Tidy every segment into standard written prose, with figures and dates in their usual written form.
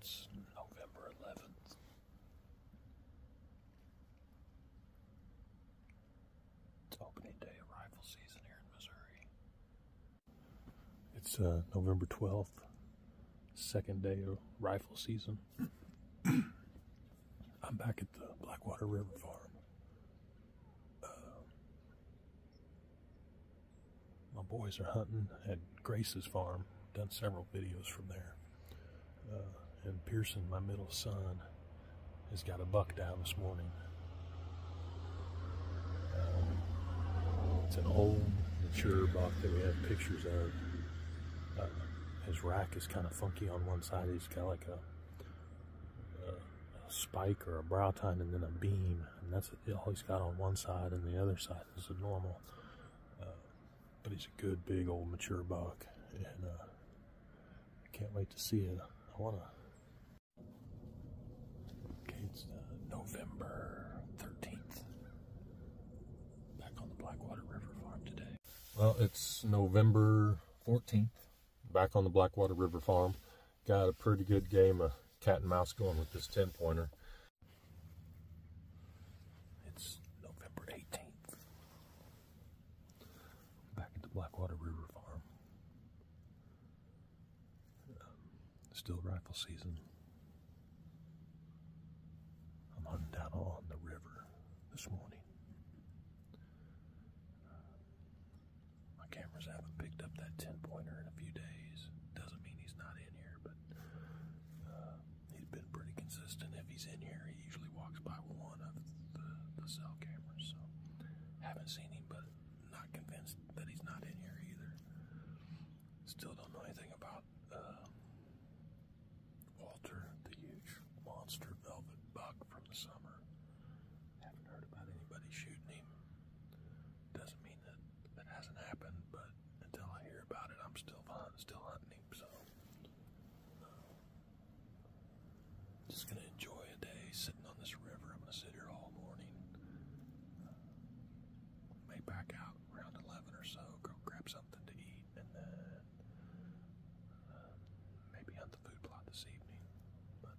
It's November 11th. It's opening day of rifle season here in Missouri. It's November 12th, second day of rifle season. I'm back at the Blackwater River Farm. My boys are hunting at Grace's farm. Done several videos from there. And Pearson, my middle son, has got a buck down this morning. It's an old, mature buck that we have pictures of. His rack is kind of funky on one side. He's got like a spike or a brow tine and then a beam, and that's all he's got on one side, and the other side is a normal. But he's a good, big, old, mature buck, and I can't wait to see it. I want to. Okay, it's November 13th. Back on the Blackwater River Farm today. Well, it's November 14th. Back on the Blackwater River Farm. Got a pretty good game of cat and mouse going with this 10-pointer. It's November 18th. Back at the Blackwater River Farm. Still rifle season. I'm hunting down on the river this morning. My cameras haven't picked up that 10-pointer in a few days. Doesn't mean he's not in here, but he's been pretty consistent. If he's in here, he usually walks by one of the cell cameras. So haven't seen him, but not convinced that he's not in here either. Still don't know anything about Walter, the huge monster velvet buck from the summer. Haven't heard about anybody shooting him. Doesn't mean that that hasn't happened, but until I hear about it, I'm still hunting him. So just gonna enjoy a day sitting on this river. I'm gonna sit here all morning. May back out around 11 or so, go grab something to eat, and then maybe hunt the food plot this evening. But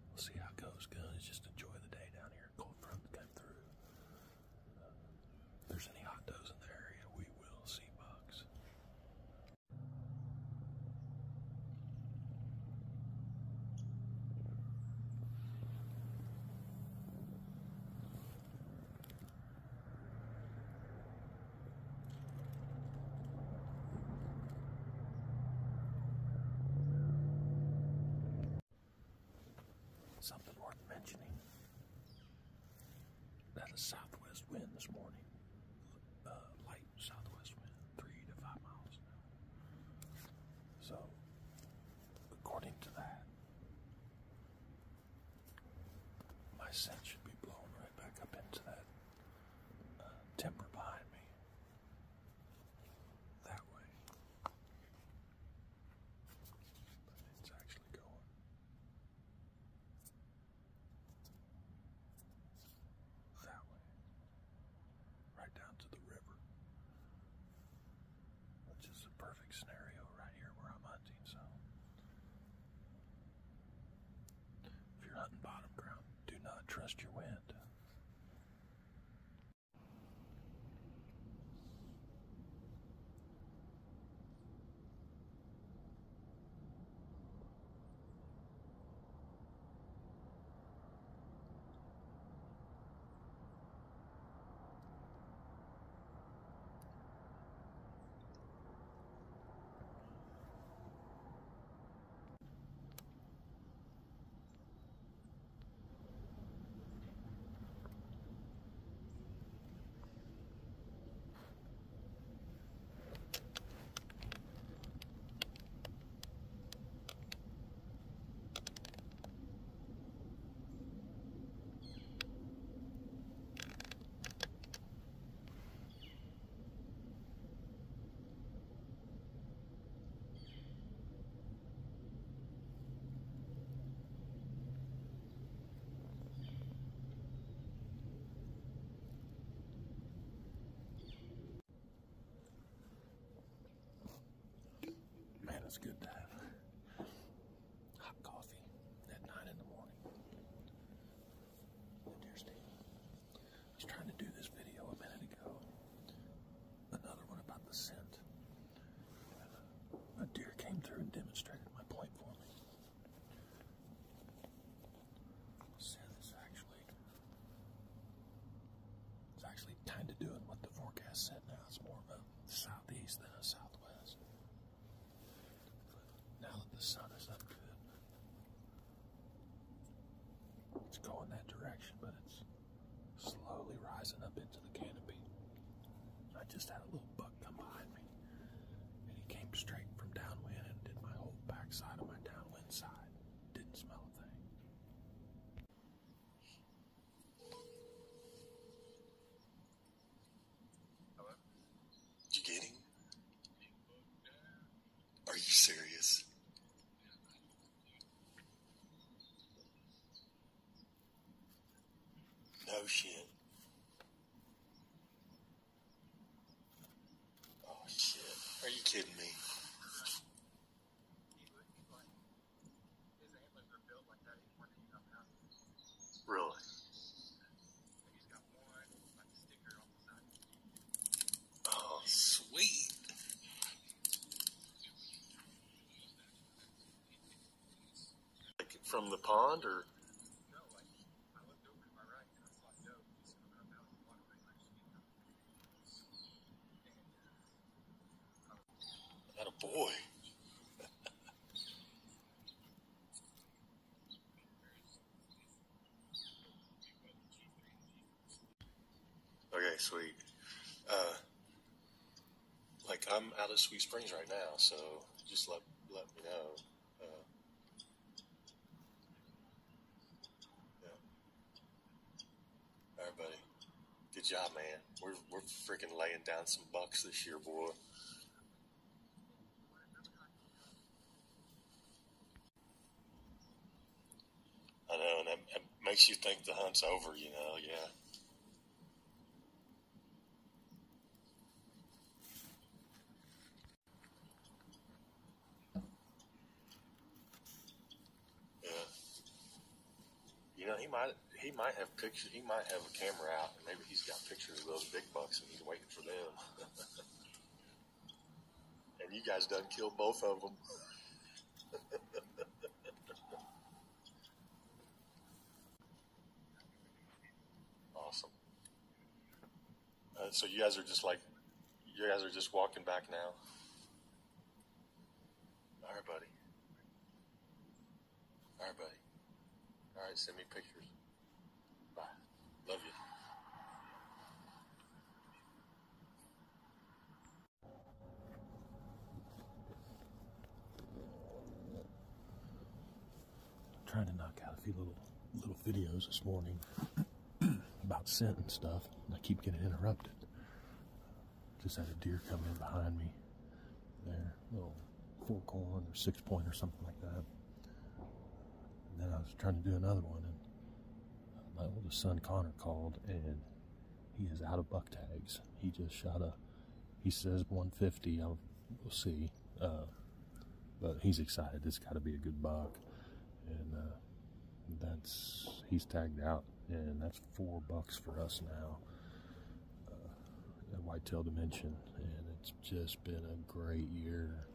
we'll see how it goes, guys. Just enjoy the day down here. Cold front came through. If there's any hot does in the area, we will see bugs. Something worth mentioning. That is southwest wind this morning. Light southwest wind, 3 to 5 miles an hour. So, according to that, my scent should be blown right back up into that timber behind me. That way. But it's actually going that way, right down to the river, which is a perfect scenario right here where I'm hunting. So if you're hunting bottom ground, do not trust your wind. northeast than a southwest. But now that the sun is up good, it's going that direction, but it's slowly rising up into the canopy. I just had a little buck come behind me, and he came straight from downwind and did my whole backside of my downwind side. Didn't smell a thing. Hello? Did you get him? Are you serious? No shit. Oh shit. Are you kidding me? Really? Oh, sweet. Like from the pond, or? That a boy. Okay, sweet. Like I'm out of Sweet Springs right now, so just let me know. Yeah. All right, buddy. Good job, man. We're freaking laying down some bucks this year, boy. I know, and that makes you think the hunt's over, you know. Yeah. Yeah. You know, he might have pictures. He might have a camera out, and maybe he's got pictures of those big bucks, and he's waiting for them. And you guys done killed both of them. Awesome. So you guys are just walking back now. All right, buddy. All right, buddy. All right, send me pictures. Bye. Love you. Trying to knock out a few little videos this morning about scent and stuff, and I keep getting interrupted. Just had a deer come in behind me there, little 4-corn or 6-point or something like that. And then I was trying to do another one, and my oldest son Connor called, and he is out of buck tags. He just shot he says 150. We'll see, but he's excited. It's got to be a good buck, and he's tagged out, and that's 4 bucks for us now at Whitetail Dimension, and it's just been a great year.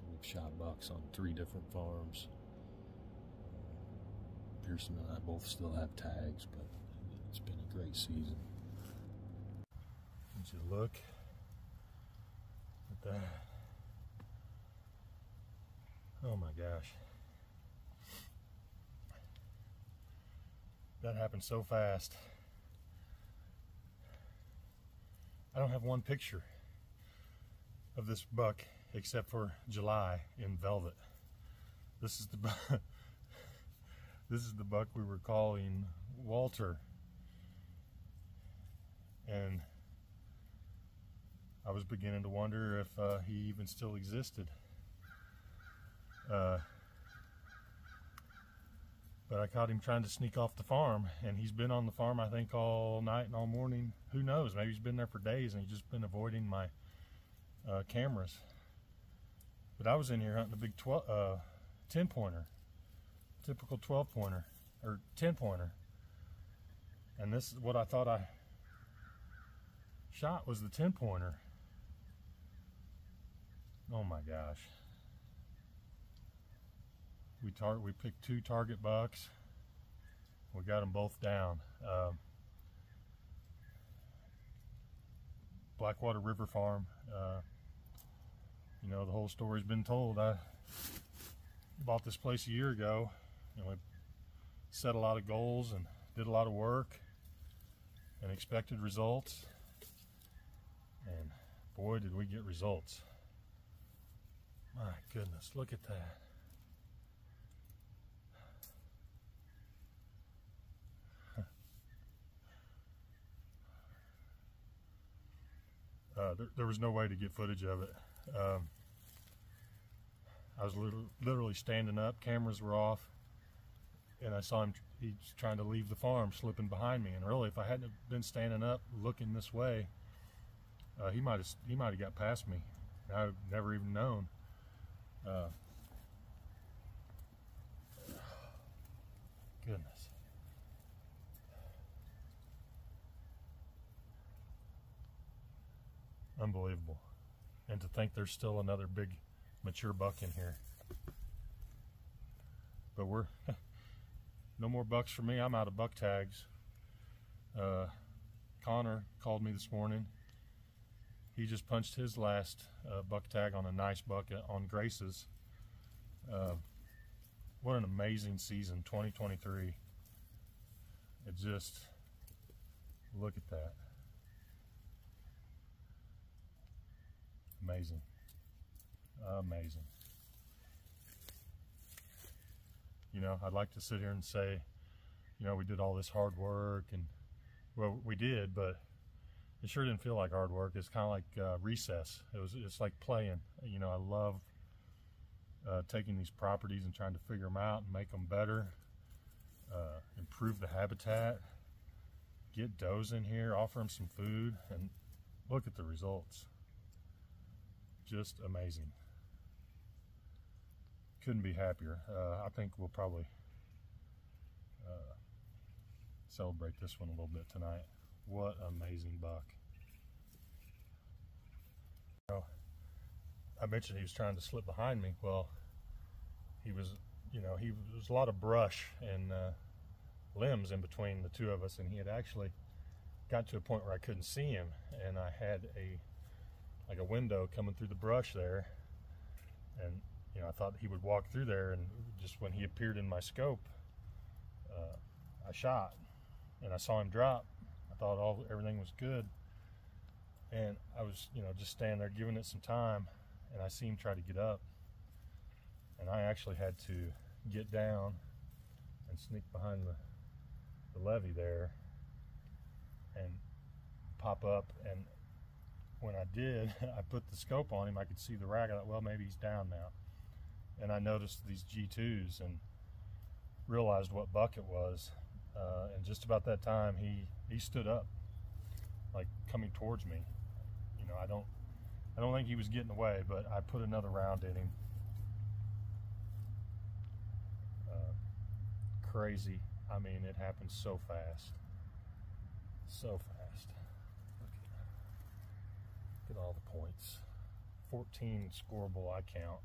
We've shot bucks on 3 different farms. Pearson and I both still have tags, but it's been a great season. Would you look at that? Oh my gosh. That happened so fast. I don't have one picture of this buck except for July in velvet. This is the this is the buck we were calling Walter, and I was beginning to wonder if he even still existed. But I caught him trying to sneak off the farm, and he's been on the farm, I think, all night and all morning. Who knows? Maybe he's been there for days, and he's just been avoiding my cameras. But I was in here hunting a big 10-pointer, typical 12-pointer, or 10-pointer. And this is what I thought I shot, was the 10-pointer. Oh my gosh. We picked 2 target bucks. We got them both down. Blackwater River Farm. You know, the whole story's been told. I bought this place a year ago, and we set a lot of goals and did a lot of work and expected results, and boy did we get results. My goodness, look at that. There was no way to get footage of it. I was literally standing up, cameras were off, and I saw him, he's trying to leave the farm, slipping behind me. And really, if I hadn't been standing up looking this way, he might have got past me. I've never even known. Goodness. Unbelievable. And to think there's still another big mature buck in here. But we're no more bucks for me. I'm out of buck tags. Connor called me this morning. He just punched his last buck tag on a nice buck on Grace's. What an amazing season, 2023. It just, look at that. Amazing. Amazing. You know, I'd like to sit here and say, you know, we did all this hard work, and well, we did, but it sure didn't feel like hard work. It's kind of like recess. It's like playing. You know, I love taking these properties and trying to figure them out and make them better, improve the habitat, get does in here, offer them some food, and look at the results. Just amazing. Couldn't be happier. I think we'll probably celebrate this one a little bit tonight. What an amazing buck. So, I mentioned he was trying to slip behind me. Well, he was, you know, there was a lot of brush and limbs in between the two of us, and he had actually got to a point where I couldn't see him, and I had like a window coming through the brush there, and you know, I thought he would walk through there, and just when he appeared in my scope, I shot, and I saw him drop. I thought everything was good, and I was, you know, just standing there giving it some time, and I see him try to get up, and I actually had to get down and sneak behind the levee there and pop up. And when I did, I put the scope on him. I could see the rack. I thought, well, maybe he's down now. And I noticed these G2s and realized what buck it was. And just about that time, he stood up, like coming towards me. You know, I don't think he was getting away, but I put another round in him. Crazy. I mean, it happened so fast. So fast. Look at all the points. 14 scoreable, I count.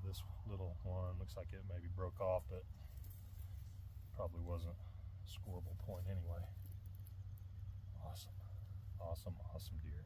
This little one looks like it maybe broke off, but probably wasn't a scoreable point anyway. Awesome. Awesome, awesome deer.